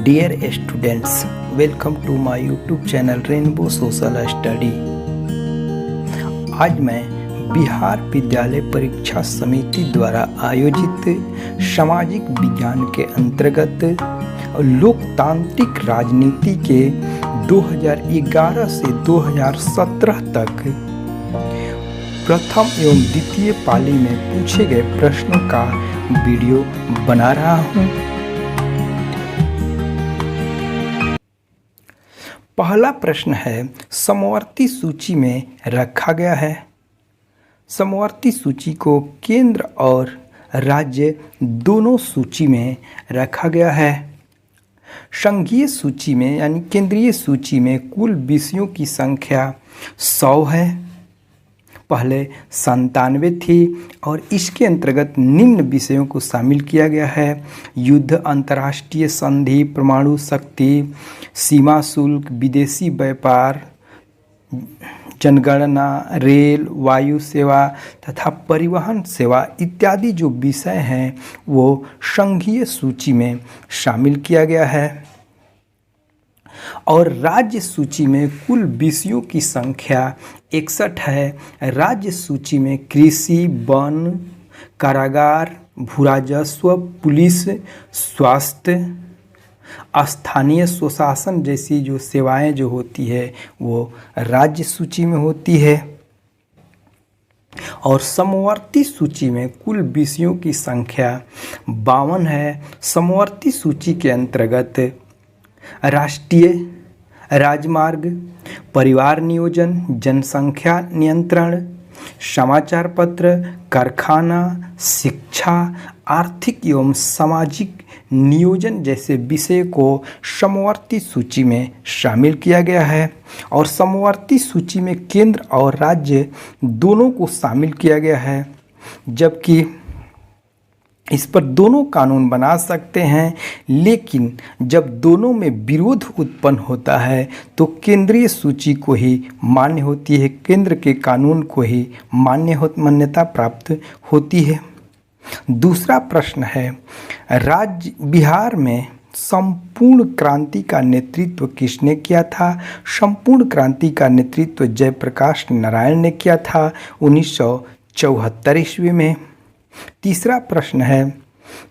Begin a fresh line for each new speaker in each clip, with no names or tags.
Dear students, welcome to my YouTube channel rainbow social study. आज मैं बिहार विद्यालय परीक्षा समिति द्वारा आयोजित सामाजिक विज्ञान के अंतर्गत लोकतांत्रिक राजनीति के 2011 से 2017 तक प्रथम एवं द्वितीय पाली में पूछे गए प्रश्नों का वीडियो बना रहा हूं। पहला प्रश्न है, समवर्ती सूची में रखा गया है। समवर्ती सूची को केंद्र और राज्य दोनों सूची में रखा गया है। संघीय सूची में यानी केंद्रीय सूची में कुल विषयों की संख्या 100 है। पहले 97 थी और इसके अंतर्गत निम्न विषयों को शामिल किया गया है: युद्ध, अंतर्राष्ट्रीय संधि, परमाणु शक्ति, सीमा शुल्क, विदेशी व्यापार, जनगणना, रेल, वायु सेवा तथा परिवहन सेवा इत्यादि जो विषय हैं वो संघीय सूची में शामिल किया गया है। और राज्य सूची में कुल विषयों की संख्या 61 है। राज्य सूची में कृषि, वन, कारागार, भूराजस्व, पुलिस, स्वास्थ्य, स्थानीय स्वशासन जैसी जो सेवाएं जो होती है वो राज्य सूची में होती है। और समवर्ती सूची में कुल विषयों की संख्या 52 है। समवर्ती सूची के अंतर्गत राष्ट्रीय राजमार्ग, परिवार नियोजन, जनसंख्या नियंत्रण, समाचार पत्र, कारखाना, शिक्षा, आर्थिक एवं सामाजिक नियोजन जैसे विषय को समवर्ती सूची में शामिल किया गया है। और समवर्ती सूची में केंद्र और राज्य दोनों को शामिल किया गया है, जबकि इस पर दोनों कानून बना सकते हैं, लेकिन जब दोनों में विरोध उत्पन्न होता है तो केंद्रीय सूची को ही मान्य होती है, केंद्र के कानून को ही मान्यता प्राप्त होती है। दूसरा प्रश्न है, राज्य बिहार में संपूर्ण क्रांति का नेतृत्व किसने किया था? संपूर्ण क्रांति का नेतृत्व जयप्रकाश नारायण ने किया था 1974 ईस्वी में। तीसरा प्रश्न है,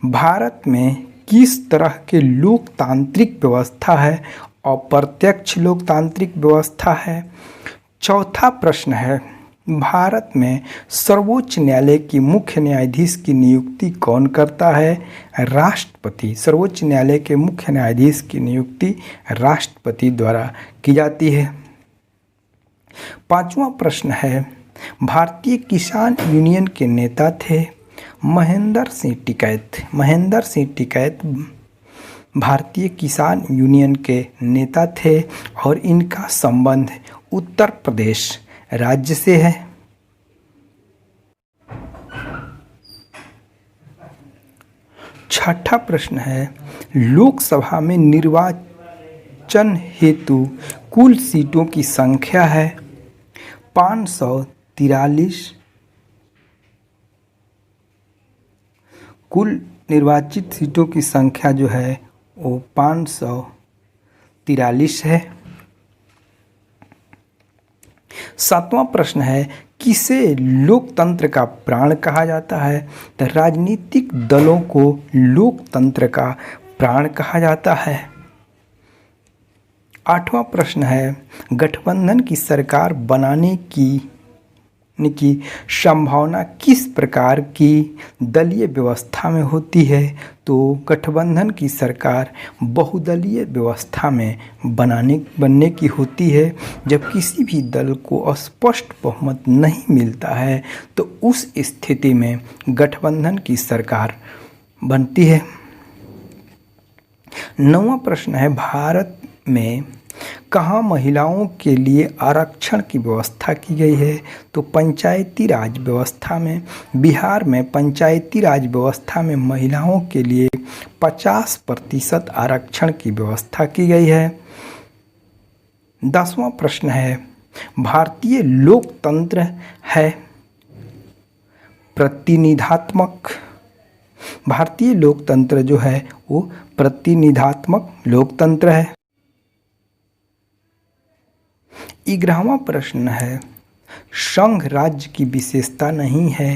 भारत में किस तरह के लोकतांत्रिक व्यवस्था है? अप्रत्यक्ष लोकतांत्रिक व्यवस्था है। चौथा प्रश्न है, भारत में सर्वोच्च न्यायालय की मुख्य न्यायाधीश की नियुक्ति कौन करता है? राष्ट्रपति। सर्वोच्च न्यायालय के मुख्य न्यायाधीश की नियुक्ति राष्ट्रपति द्वारा की जाती है। पांचवा प्रश्न है, भारतीय किसान यूनियन के नेता थे महेंद्र सिंह टिकैत। महेंद्र सिंह टिकैत भारतीय किसान यूनियन के नेता थे और इनका संबंध उत्तर प्रदेश राज्य से है। छठा प्रश्न है, लोकसभा में निर्वाचन हेतु कुल सीटों की संख्या है 543। कुल निर्वाचित सीटों की संख्या जो है वो 543 है। सातवां प्रश्न है, किसे लोकतंत्र का प्राण कहा जाता है? तो राजनीतिक दलों को लोकतंत्र का प्राण कहा जाता है। आठवां प्रश्न है, गठबंधन की सरकार बनाने की संभावना किस प्रकार की दलीय व्यवस्था में होती है? तो गठबंधन की सरकार बहुदलीय व्यवस्था में बनने की होती है। जब किसी भी दल को स्पष्ट बहुमत नहीं मिलता है तो उस स्थिति में गठबंधन की सरकार बनती है। नौवां प्रश्न है, भारत में कहाँ महिलाओं के लिए आरक्षण की व्यवस्था की गई है? तो पंचायती राज व्यवस्था में। बिहार में पंचायती राज व्यवस्था में महिलाओं के लिए 50% आरक्षण की व्यवस्था की गई है। 10वां प्रश्न है, भारतीय लोकतंत्र है प्रतिनिधात्मक। भारतीय लोकतंत्र जो है वो प्रतिनिधात्मक लोकतंत्र है। 11वां प्रश्न है, संघ राज्य की विशेषता नहीं है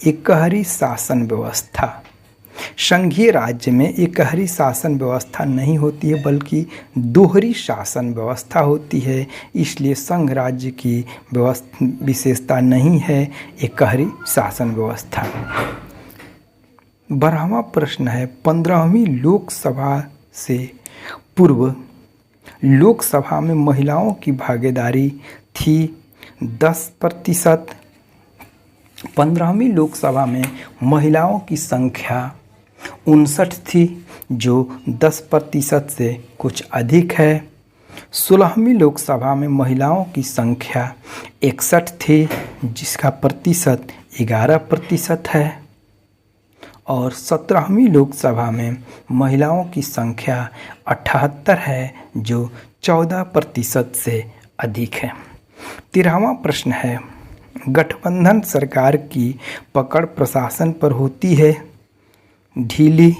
एकहरी शासन व्यवस्था। संघीय राज्य में एकहरी शासन व्यवस्था नहीं होती है बल्कि दोहरी शासन व्यवस्था होती है, इसलिए संघ राज्य की विशेषता नहीं है एकहरी शासन व्यवस्था। 12वां प्रश्न है, 15वीं लोकसभा से पूर्व लोकसभा में महिलाओं की भागीदारी थी 10%। 15वीं लोकसभा में महिलाओं की संख्या 59 थी जो 10% से कुछ अधिक है। 16वीं लोकसभा में महिलाओं की संख्या 61 थी जिसका प्रतिशत 11% है और 17वीं लोकसभा में महिलाओं की संख्या 78 है जो 14% से अधिक है। 13वां प्रश्न है, गठबंधन सरकार की पकड़ प्रशासन पर होती है ढीली।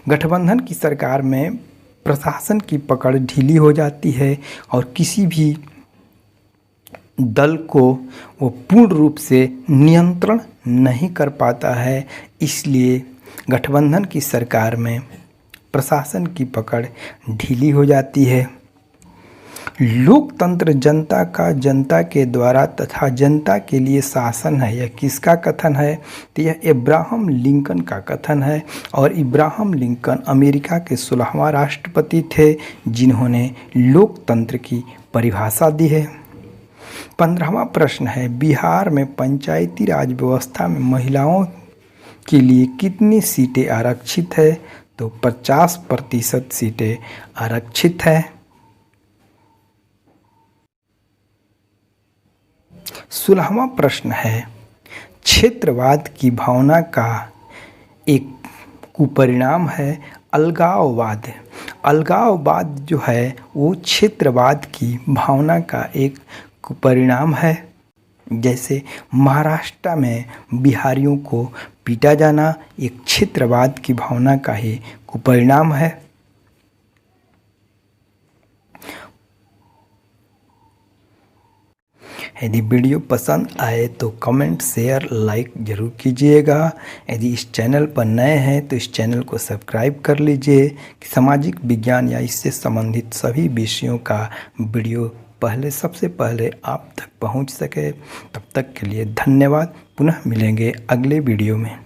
गठबंधन की सरकार में प्रशासन की पकड़ ढीली हो जाती है और किसी भी दल को वो पूर्ण रूप से नियंत्रण नहीं कर पाता है, इसलिए गठबंधन की सरकार में प्रशासन की पकड़ ढीली हो जाती है। लोकतंत्र जनता का जनता के द्वारा तथा जनता के लिए शासन है, यह किसका कथन है? तो यह इब्राहम लिंकन का कथन है और इब्राहम लिंकन अमेरिका के 16वां राष्ट्रपति थे जिन्होंने लोकतंत्र की परिभाषा दी है। 15वां प्रश्न है, बिहार में पंचायती राज व्यवस्था में महिलाओं के लिए कितनी सीटें आरक्षित है? तो 50% सीटें आरक्षित है। 16वां प्रश्न है, क्षेत्रवाद की भावना का एक कुपरिणाम है अलगाववाद। अलगाववाद जो है वो क्षेत्रवाद की भावना का एक कुपरिणाम है। जैसे महाराष्ट्र में बिहारियों को पीटा जाना एक क्षेत्रवाद की भावना का ही कुपरिणाम है। यदि वीडियो पसंद आए तो कमेंट शेयर लाइक ज़रूर कीजिएगा। यदि इस चैनल पर नए हैं तो इस चैनल को सब्सक्राइब कर लीजिए कि सामाजिक विज्ञान या इससे संबंधित सभी विषयों का वीडियो सबसे पहले आप तक पहुंच सके। तब तक के लिए धन्यवाद। पुनः मिलेंगे अगले वीडियो में।